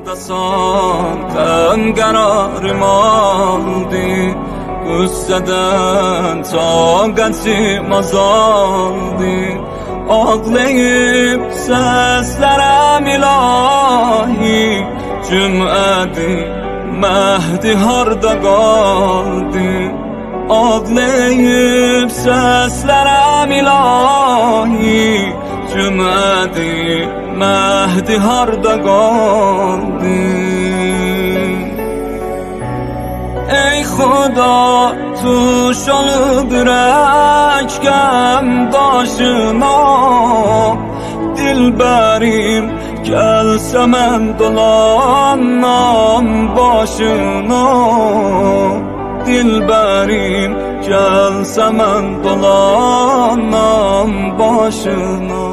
Dasan təm qərarım aldı, qüssədən taqətim azaldı. Ağlayıb səslərəm ilahi, cümlədi məhdi harda qaldı. Ağlayıb səslərəm ilahi, cümlədi məhdi harda qaldı. Ey Xuda, tuş olub ürəkəm daşına, dilbərim gəlsə mən dolanam başına. Dilbərim gəlsə mən dolanam başına.